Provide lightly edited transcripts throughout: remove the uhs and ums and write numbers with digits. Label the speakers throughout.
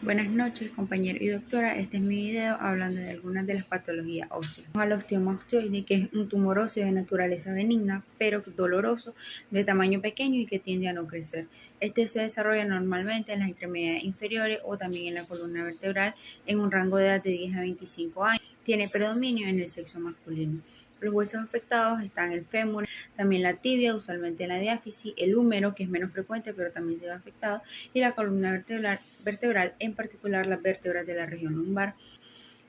Speaker 1: Buenas noches, compañero y doctora. Este es mi video hablando de algunas de las patologías óseas. Al osteoma osteoide, que es un tumor óseo de naturaleza benigna, pero doloroso, de tamaño pequeño y que tiende a no crecer. Este se desarrolla normalmente en las extremidades inferiores o también en la columna vertebral en un rango de edad de 10 a 25 años. Tiene predominio en el sexo masculino. Los huesos afectados están el fémur, también la tibia, usualmente en la diáfisis, el húmero, que es menos frecuente pero también se ve afectado, y la columna vertebral, en particular las vértebras de la región lumbar.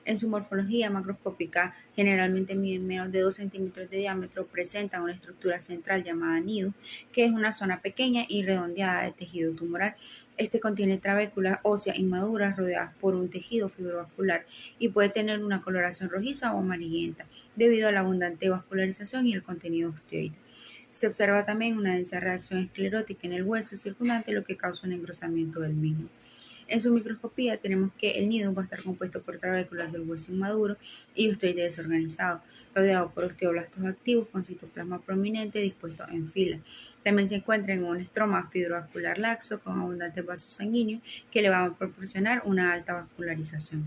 Speaker 1: En su morfología macroscópica, generalmente miden menos de 2 centímetros de diámetro, presentan una estructura central llamada nido, que es una zona pequeña y redondeada de tejido tumoral. Este contiene trabéculas óseas inmaduras rodeadas por un tejido fibrovascular y puede tener una coloración rojiza o amarillenta debido a la abundante vascularización y el contenido osteoide. Se observa también una densa reacción esclerótica en el hueso circundante, lo que causa un engrosamiento del mismo. En su microscopía tenemos que el nido va a estar compuesto por trabéculas del hueso inmaduro y osteoide desorganizado, rodeado por osteoblastos activos con citoplasma prominente dispuesto en fila. También se encuentra en un estroma fibrovascular laxo con abundantes vasos sanguíneos que le van a proporcionar una alta vascularización.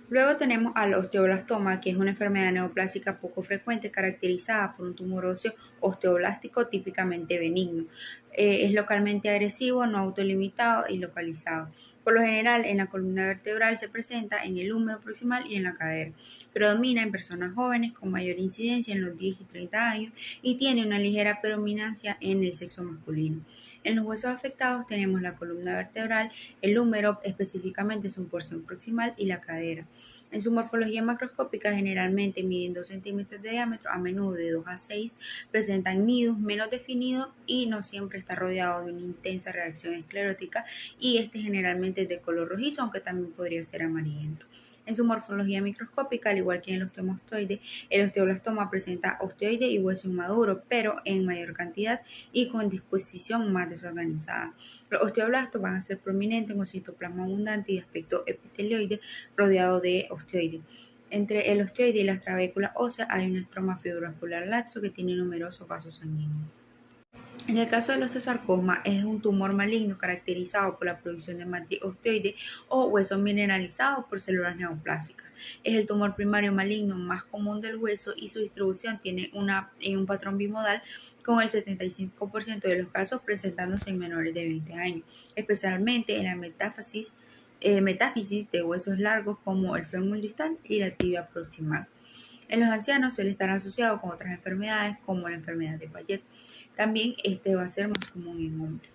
Speaker 1: Luego tenemos al osteoblastoma, que es una enfermedad neoplásica poco frecuente caracterizada por un tumor óseo osteoblástico típicamente benigno. Es localmente agresivo, no autolimitado y localizado. Por lo general, en la columna vertebral se presenta en el húmero proximal y en la cadera. Predomina en personas jóvenes con mayor incidencia en los 10 y 30 años y tiene una ligera predominancia en el sexo masculino. En los huesos afectados tenemos la columna vertebral, el húmero, específicamente su porción proximal, y la cadera. En su morfología macroscópica generalmente miden 2 centímetros de diámetro, a menudo de 2 a 6, presentan nidos menos definidos y no siempre está rodeado de una intensa reacción esclerótica, y este generalmente es de color rojizo, aunque también podría ser amarillento. En su morfología microscópica, al igual que en el osteoma osteoide, el osteoblastoma presenta osteoide y hueso inmaduro, pero en mayor cantidad y con disposición más desorganizada. Los osteoblastos van a ser prominentes con citoplasma abundante y de aspecto epitelioide rodeado de osteoide. Entre el osteoide y las trabéculas óseas hay un estroma fibrovascular laxo que tiene numerosos vasos sanguíneos. En el caso del osteosarcoma, es un tumor maligno caracterizado por la producción de matriz osteoide o hueso mineralizado por células neoplásicas. Es el tumor primario maligno más común del hueso y su distribución tiene un patrón bimodal, con el 75% de los casos presentándose en menores de 20 años, especialmente en la metáfisis de huesos largos como el fémur distal y la tibia proximal. En los ancianos suele estar asociado con otras enfermedades como la enfermedad de Payet. También este va a ser más común en hombres.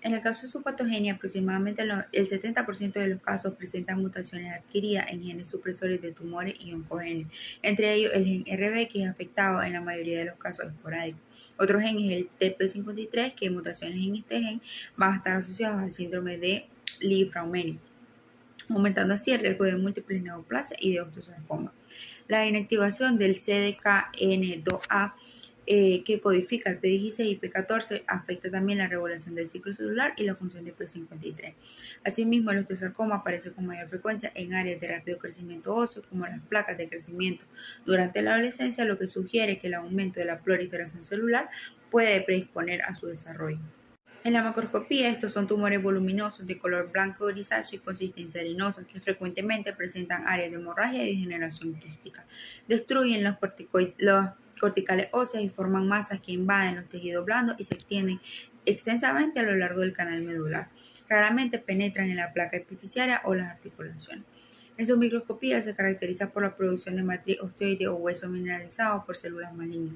Speaker 1: En el caso de su patogenia, aproximadamente el 70% de los casos presentan mutaciones adquiridas en genes supresores de tumores y oncogenes, entre ellos el gen RB, que es afectado en la mayoría de los casos esporádicos. Otro gen es el TP53, que mutaciones en este gen van a estar asociadas al síndrome de Li-Fraumeni, aumentando así el riesgo de múltiples neoplasias y de osteosarcoma. La inactivación del CDKN2A, que codifica el P16 y P14, afecta también la regulación del ciclo celular y la función de P53. Asimismo, el osteosarcoma aparece con mayor frecuencia en áreas de rápido crecimiento óseo, como las placas de crecimiento durante la adolescencia, lo que sugiere que el aumento de la proliferación celular puede predisponer a su desarrollo. En la macroscopía, estos son tumores voluminosos de color blanco grisáceo y consistencia harinosa, que frecuentemente presentan áreas de hemorragia y degeneración quística. Destruyen los corticales óseas y forman masas que invaden los tejidos blandos y se extienden extensamente a lo largo del canal medular. Raramente penetran en la placa epifisiaria o las articulaciones. En su microscopía se caracteriza por la producción de matriz osteoide o hueso mineralizado por células malignas.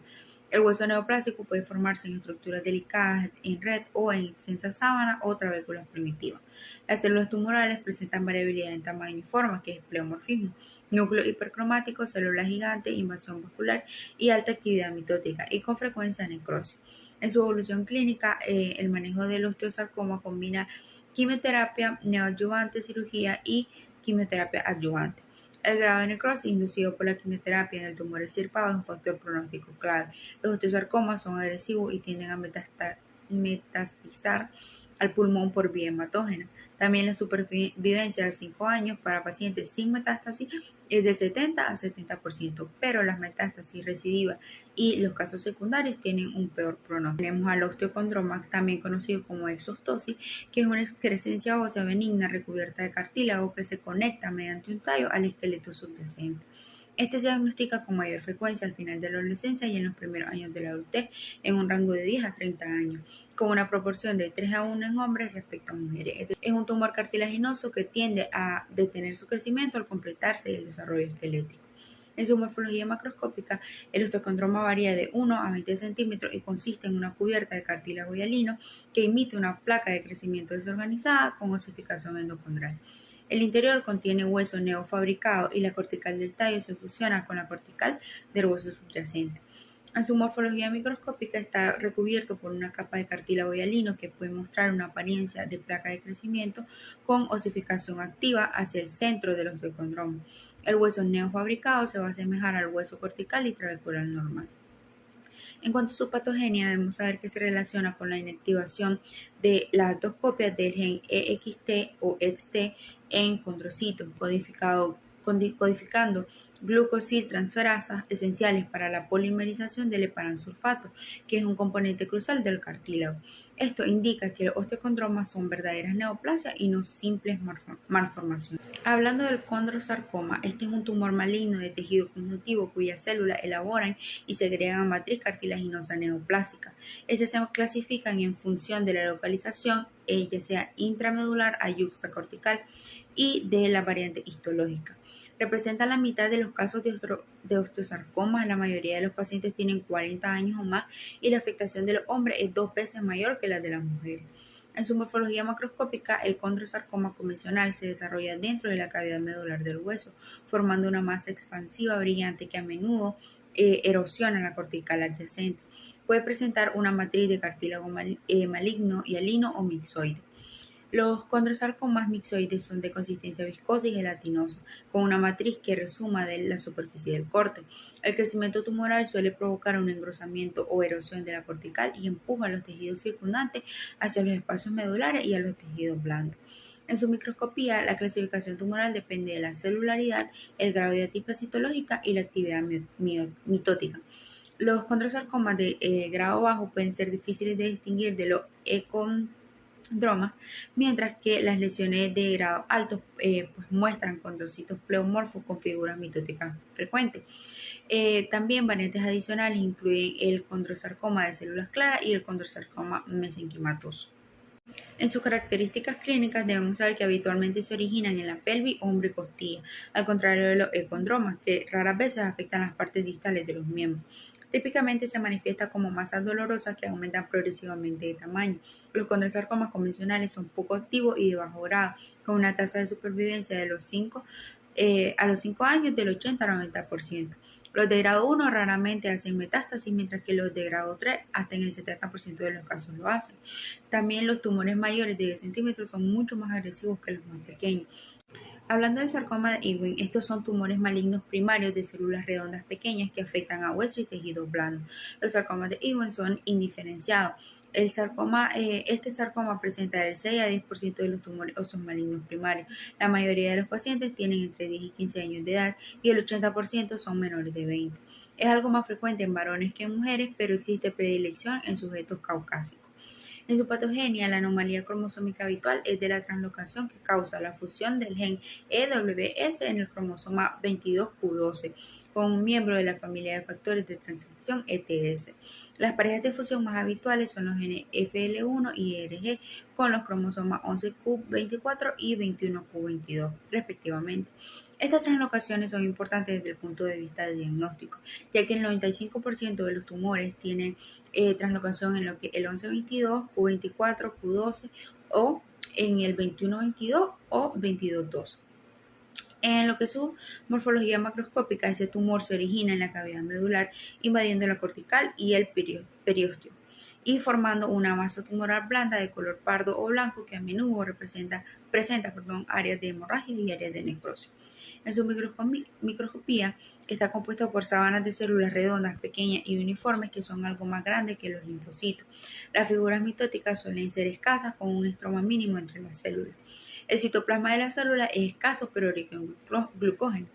Speaker 1: El hueso neoplásico puede formarse en estructuras delicadas en red o en extensa sábana o trabéculas primitivas. Las células tumorales presentan variabilidad en tamaño y forma, que es pleomorfismo, núcleo hipercromático, células gigantes, invasión vascular y alta actividad mitótica, y con frecuencia necrosis. En su evolución clínica, el manejo del osteosarcoma combina quimioterapia neoadyuvante, cirugía y quimioterapia adyuvante. El grado de necrosis inducido por la quimioterapia en el tumor extirpado es un factor pronóstico clave. Los osteosarcomas son agresivos y tienden a metastizar al pulmón por vía hematógena. También la supervivencia de 5 años para pacientes sin metástasis es de 70 a 70%, pero las metástasis recidivas y los casos secundarios tienen un peor pronóstico. Tenemos al osteocondroma, también conocido como exostosis, que es una excrescencia ósea benigna recubierta de cartílago que se conecta mediante un tallo al esqueleto subyacente. Este se diagnostica con mayor frecuencia al final de la adolescencia y en los primeros años de la adultez, en un rango de 10 a 30 años, con una proporción de 3 a 1 en hombres respecto a mujeres. Es un tumor cartilaginoso que tiende a detener su crecimiento al completarse el desarrollo esquelético. En su morfología macroscópica, el osteocondroma varía de 1 a 20 centímetros y consiste en una cubierta de cartílago hialino que imita una placa de crecimiento desorganizada con osificación endocondral. El interior contiene hueso neofabricado y la cortical del tallo se fusiona con la cortical del hueso subyacente. En su morfología microscópica está recubierto por una capa de cartílago hialino que puede mostrar una apariencia de placa de crecimiento con osificación activa hacia el centro del osteocondroma. El hueso neofabricado se va a asemejar al hueso cortical y trabecular normal. En cuanto a su patogenia, debemos saber que se relaciona con la inactivación de las dos copias del gen EXT o XT en condrocitos, codificando glucosiltransferasas esenciales para la polimerización del heparansulfato, que es un componente crucial del cartílago. Esto indica que los osteocondromas son verdaderas neoplasias y no simples malformaciones. Hablando del condrosarcoma, este es un tumor maligno de tejido conjuntivo cuyas células elaboran y segregan matriz cartilaginosa neoplásica. Estas se clasifican en función de la localización, ya sea intramedular a yuxtacortical, y de la variante histológica. Representa la mitad de los casos de osteosarcomas. La mayoría de los pacientes tienen 40 años o más y la afectación de los hombres es 2 veces mayor que la de las mujeres. En su morfología macroscópica, el condrosarcoma convencional se desarrolla dentro de la cavidad medular del hueso, formando una masa expansiva brillante que a menudo erosiona la cortical adyacente. Puede presentar una matriz de cartílago maligno, hialino o mixoide. Los condrosarcomas mixoides son de consistencia viscosa y gelatinosa, con una matriz que resuma de la superficie del corte. El crecimiento tumoral suele provocar un engrosamiento o erosión de la cortical y empuja a los tejidos circundantes hacia los espacios medulares y a los tejidos blandos. En su microscopía, la clasificación tumoral depende de la celularidad, el grado de atipia citológica y la actividad mitótica. Los condrosarcomas de grado bajo pueden ser difíciles de distinguir de los mientras que las lesiones de grado alto pues muestran condrocitos pleomorfos con figuras mitóticas frecuentes. También variantes adicionales incluyen el condrosarcoma de células claras y el condrosarcoma mesenquimatoso. En sus características clínicas debemos saber que habitualmente se originan en la pelvis, hombro y costilla, al contrario de los econdromas, que raras veces afectan las partes distales de los miembros. Típicamente se manifiesta como masas dolorosas que aumentan progresivamente de tamaño. Los condrosarcomas convencionales son poco activos y de bajo grado, con una tasa de supervivencia de a los 5 años del 80 al 90%. Los de grado 1 raramente hacen metástasis, mientras que los de grado 3 hasta en el 70% de los casos lo hacen. También los tumores mayores de 10 centímetros son mucho más agresivos que los más pequeños. Hablando del sarcoma de Ewing, estos son tumores malignos primarios de células redondas pequeñas que afectan a hueso y tejidos blandos. Los sarcomas de Ewing son indiferenciados. Este sarcoma presenta del 6 a 10% de los tumores óseos malignos primarios. La mayoría de los pacientes tienen entre 10 y 15 años de edad y el 80% son menores de 20. Es algo más frecuente en varones que en mujeres, pero existe predilección en sujetos caucásicos. En su patogenia, la anomalía cromosómica habitual es de la translocación que causa la fusión del gen EWS en el cromosoma 22q12 con un miembro de la familia de factores de transcripción ETS. Las parejas de fusión más habituales son los genes FL1 y ERG con los cromosomas 11q24 y 21q22 respectivamente. Estas translocaciones son importantes desde el punto de vista del diagnóstico, ya que el 95% de los tumores tienen translocación en lo que el 1122, Q24, Q12 o en el 2122 o 2212. En lo que es su morfología macroscópica, este tumor se origina en la cavidad medular, invadiendo la cortical y el periósteo y formando una masa tumoral blanda de color pardo o blanco que a menudo presenta áreas de hemorragia y áreas de necrosis. En su microscopía está compuesto por sábanas de células redondas, pequeñas y uniformes que son algo más grandes que los linfocitos. Las figuras mitóticas suelen ser escasas con un estroma mínimo entre las células. El citoplasma de la célula es escaso pero rico en glucógeno.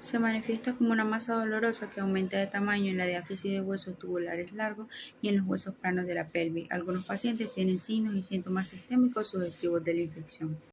Speaker 1: Se manifiesta como una masa dolorosa que aumenta de tamaño en la diáfisis de huesos tubulares largos y en los huesos planos de la pelvis. Algunos pacientes tienen signos y síntomas sistémicos sugestivos de la infección.